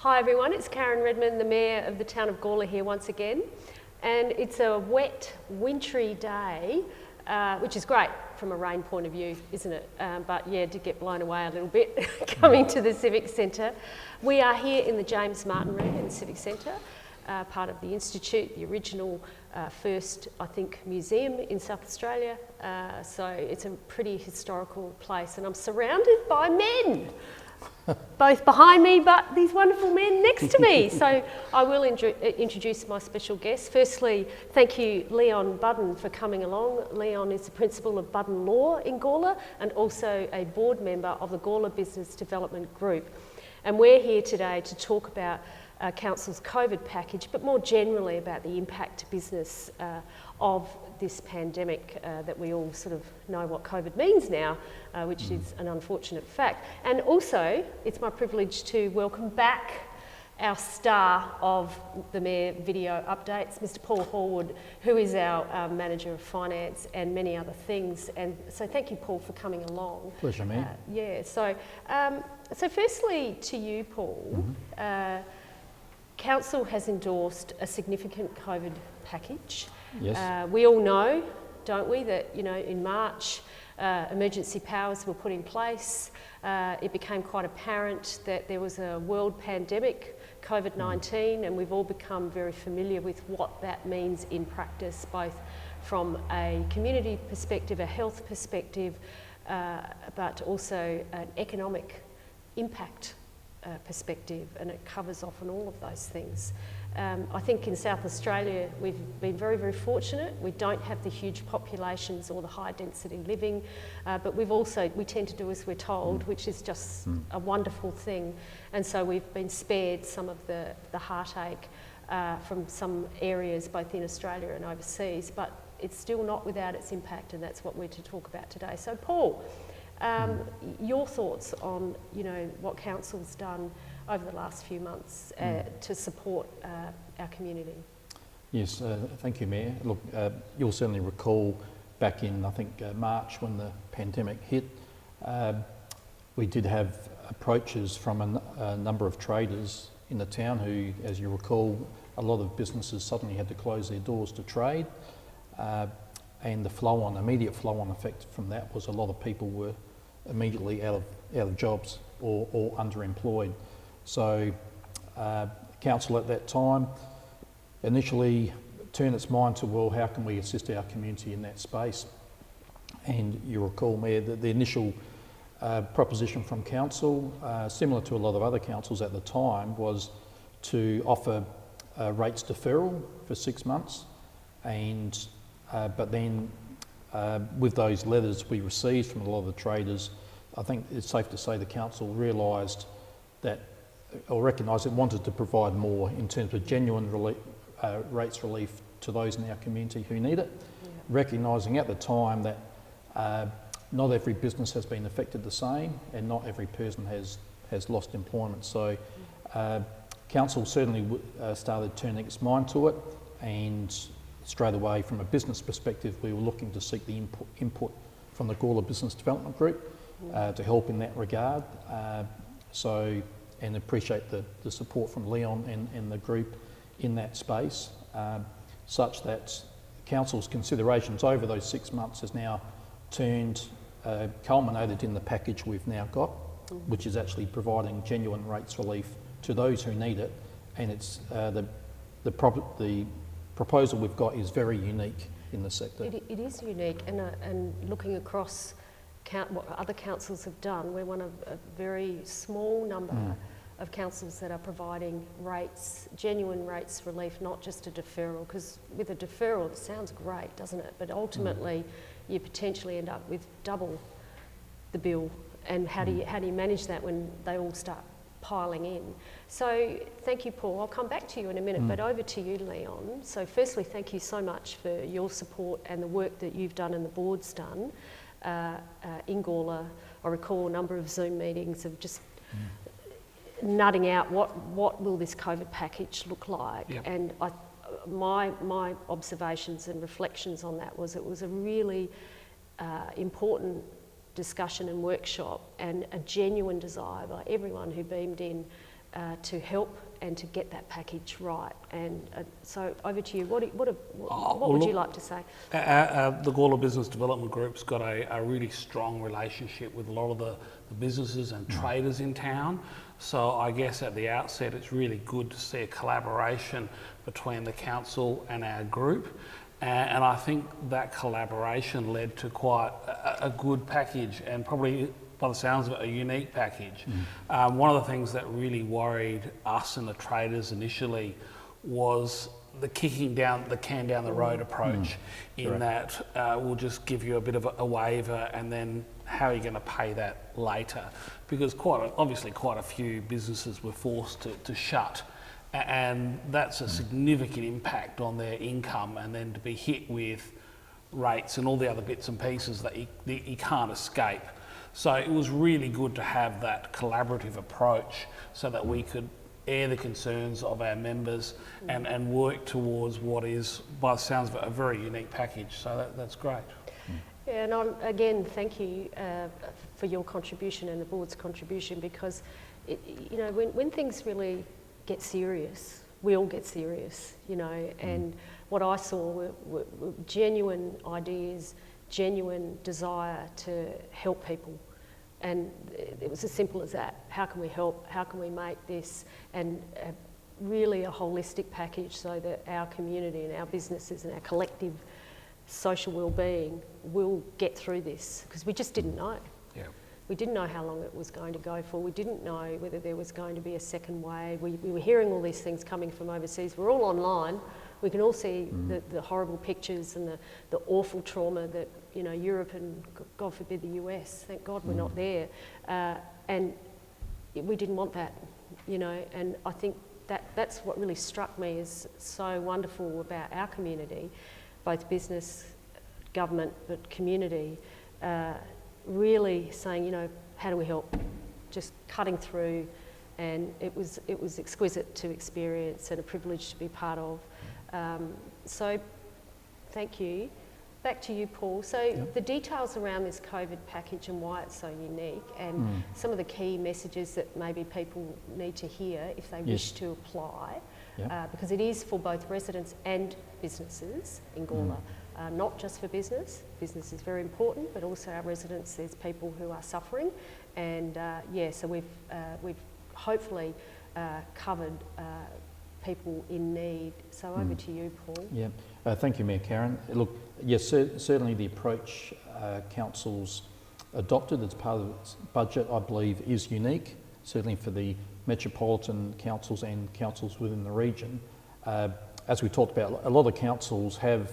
Hi everyone, it's Karen Redman, the Mayor of the town of Gawler here once again. And it's a wet, wintry day, which is great from a rain point of view, isn't it? But yeah, did get blown away a little bit coming to the Civic Centre. We are here in the James Martin Room in the Civic Centre, part of the Institute, the original first, I think, museum in South Australia. So it's a pretty historical place, and I'm surrounded by men. Both behind me, but these wonderful men next to me. So I will introduce my special guests. Firstly, thank you, Leon Budden, for coming along. Leon is the principal of Budden Law in Gawler and also a board member of the Gawler Business Development Group. And we're here today to talk about Council's COVID package, but more generally about the impact to business of this pandemic that we all sort of know what COVID means now, which is an unfortunate fact. And also, it's my privilege to welcome back our star of the Mayor video updates, Mr. Paul Horwood, who is our Manager of Finance and many other things. And so thank you, Paul, for coming along. Pleasure, Mayor. Yeah, so firstly to you, Paul, Council has endorsed a significant COVID package. Yes. We all know, don't we, that in March emergency powers were put in place. It became quite apparent that there was a world pandemic, COVID-19, and we've all become very familiar with what that means in practice, both from a community perspective, a health perspective, but also an economic impact perspective, and it covers off on all of those things. I think in South Australia we've been very, very fortunate. We don't have the huge populations or the high density living, but we tend to do as we're told, which is just a wonderful thing. And so we've been spared some of the heartache from some areas, both in Australia and overseas, but it's still not without its impact, and that's what we're to talk about today. So Paul, your thoughts on what Council's done over the last few months to support our community? Yes, thank you, Mayor. Look, you'll certainly recall back in, I think, March when the pandemic hit, we did have approaches from a number of traders in the town who, as you recall, a lot of businesses suddenly had to close their doors to trade. And the immediate flow-on effect from that was a lot of people were immediately out of jobs or underemployed. So Council at that time initially turned its mind to, well, how can we assist our community in that space? And you recall, Mayor, that the initial proposition from Council, similar to a lot of other councils at the time, was to offer rates deferral for 6 months, and but then with those letters we received from a lot of the traders, I think it's safe to say the Council realised that, or recognised it wanted to provide more in terms of genuine rates relief to those in our community who need it, recognising at the time that not every business has been affected the same and not every person has lost employment. So Council certainly started turning its mind to it, and straight away from a business perspective we were looking to seek the input from the Gawler Business Development Group to help in that regard. And appreciate the support from Leon and the group in that space, such that Council's considerations over those 6 months has now culminated in the package we've now got, which is actually providing genuine rates relief to those who need it. And it's the proposal we've got is very unique in the sector. It is unique, and looking across what other councils have done, we're one of a very small number of councils that are providing genuine rates relief, not just a deferral, because with a deferral it sounds great, doesn't it? But ultimately you potentially end up with double the bill, and how do you manage that when they all start piling in? So thank you, Paul. I'll come back to you in a minute, but over to you, Leon. So firstly, thank you so much for your support and the work that you've done and the board's done in Gawler. I recall a number of Zoom meetings of just nutting out what will this COVID package look like. Yep. And my observations and reflections on that was it was a really important discussion and workshop, and a genuine desire by everyone who beamed in to help and to get that package right. And so over to you. What would you like to say? The Gawler Business Development Group's got a really strong relationship with a lot of the businesses and traders in town. So I guess at the outset, it's really good to see a collaboration between the council and our group. And I think that collaboration led to quite a good package, and probably, by the sounds of it, a unique package. One of the things that really worried us and the traders initially was the kicking down the can down the road approach, in that we'll just give you a bit of a waiver, and then how are you going to pay that later? Because obviously quite a few businesses were forced to shut, and that's a significant impact on their income, and then to be hit with rates and all the other bits and pieces that you can't escape. So it was really good to have that collaborative approach so that we could air the concerns of our members and work towards what is, by the sounds of it, a very unique package. So that's great. Yeah, and again, thank you for your contribution and the board's contribution, because when things really get serious, we all get serious, and what I saw were genuine ideas, genuine desire to help people. And it was as simple as that. How can we help? How can we make this and really a holistic package so that our community and our businesses and our collective social well-being will get through this? Because we just didn't know. Yeah. We didn't know how long it was going to go for. We didn't know whether there was going to be a second wave. We were hearing all these things coming from overseas. We're all online. We can all see the horrible pictures and the awful trauma that Europe and, God forbid, the US. Thank God we're not there. And we didn't want that, and I think that's what really struck me as so wonderful about our community, both business, government, but community, really saying, how do we help? Just cutting through, and it was exquisite to experience and a privilege to be part of. So thank you. Back to you, Paul. So the details around this COVID package and why it's so unique, and some of the key messages that maybe people need to hear if they wish to apply, because it is for both residents and businesses in Gawler, not just for business. Business is very important, but also our residents, there's people who are suffering, and so we've hopefully covered people in need. So over to you, Paul. Yeah, thank you, Mayor Karen. Look, yes, certainly the approach council's adopted as part of its budget, I believe, is unique, certainly for the metropolitan councils and councils within the region. As we talked about, a lot of councils have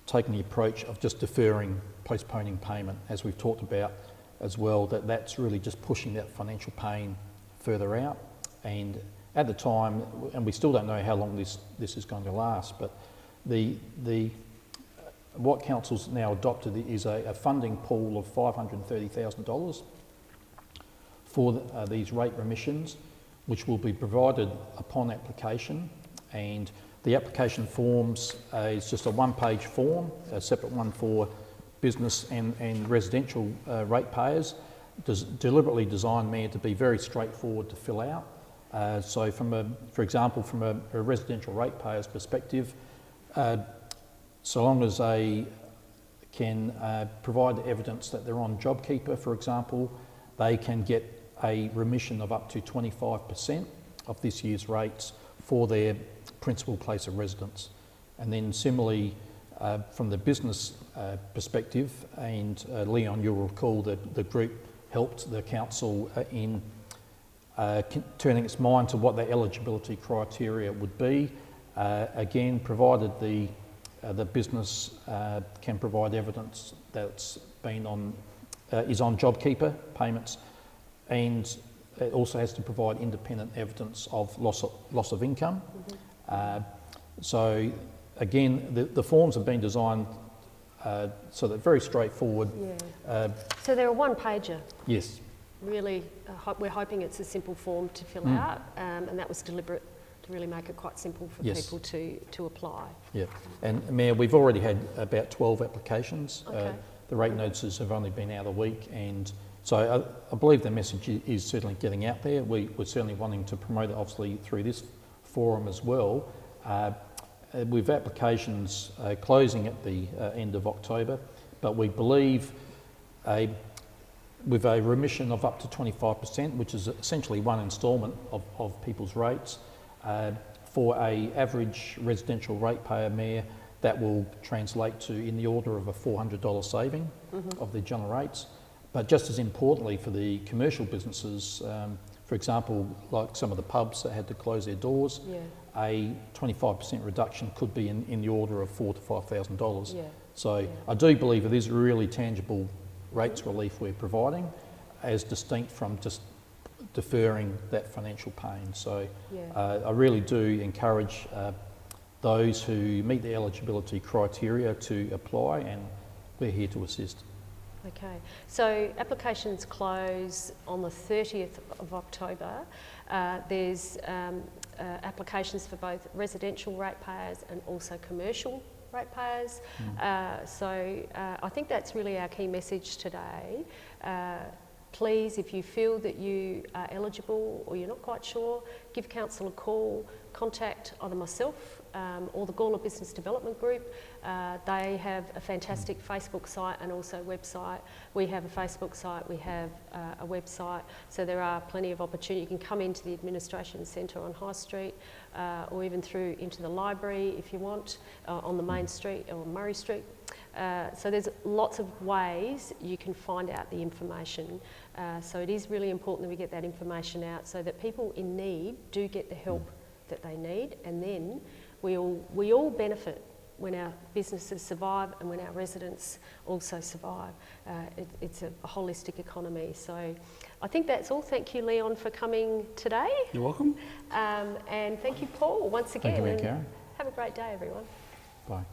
taken the approach of just deferring, postponing payment, as we've talked about as well, that's really just pushing that financial pain further out. And at the time, and we still don't know how long this is going to last, but what council's now adopted is a funding pool of $530,000 for these rate remissions, which will be provided upon application. And the application forms is just a one-page form, a separate one for business and residential ratepayers, deliberately designed, Mayor, to be very straightforward to fill out. So for example, from a residential ratepayer's perspective, so long as they can provide evidence that they're on JobKeeper, for example, they can get a remission of up to 25% of this year's rates for their principal place of residence. And then similarly, from the business perspective, and Leon, you'll recall that the group helped the council in turning its mind to what the eligibility criteria would be. Again, provided the business can provide evidence that's been is on JobKeeper payments, and it also has to provide independent evidence of loss of income. So again, the forms have been designed so they're very straightforward. So they're a one-pager. Yes. Really, we're hoping it's a simple form to fill out, and that was deliberate to really make it quite simple for people to apply. Yeah, and Mayor, we've already had about 12 applications. The rate notices have only been out a week, and So I believe the message is certainly getting out there. We're certainly wanting to promote it, obviously, through this forum as well. With applications closing at the end of October, but we believe with a remission of up to 25%, which is essentially one instalment of people's rates, for a average residential ratepayer, Mayor, that will translate to in the order of a $400 saving of their general rates. But just as importantly for the commercial businesses, for example, like some of the pubs that had to close their doors, a 25% reduction could be in the order of $4,000 to $5,000. So I do believe it is really tangible rates relief we're providing, as distinct from just deferring that financial pain. So I really do encourage those who meet the eligibility criteria to apply, and we're here to assist. Okay, so applications close on the 30th of October. There's applications for both residential ratepayers and also commercial ratepayers. So I think that's really our key message today. Please, if you feel that you are eligible or you're not quite sure, give council a call, contact either myself or the Gawler Business Development Group. They have a fantastic Facebook site and also website. We have a Facebook site, we have a website, so there are plenty of opportunity. You can come into the Administration Centre on High Street or even through into the library if you want, on the main street or Murray Street. So there's lots of ways you can find out the information. So it is really important that we get that information out so that people in need do get the help that they need, and then we all benefit when our businesses survive and when our residents also survive. It's a holistic economy. So I think that's all. Thank you, Leon, for coming today. You're welcome. And thank you, Paul, once again. Thank you, Karen. Have a great day, everyone. Bye.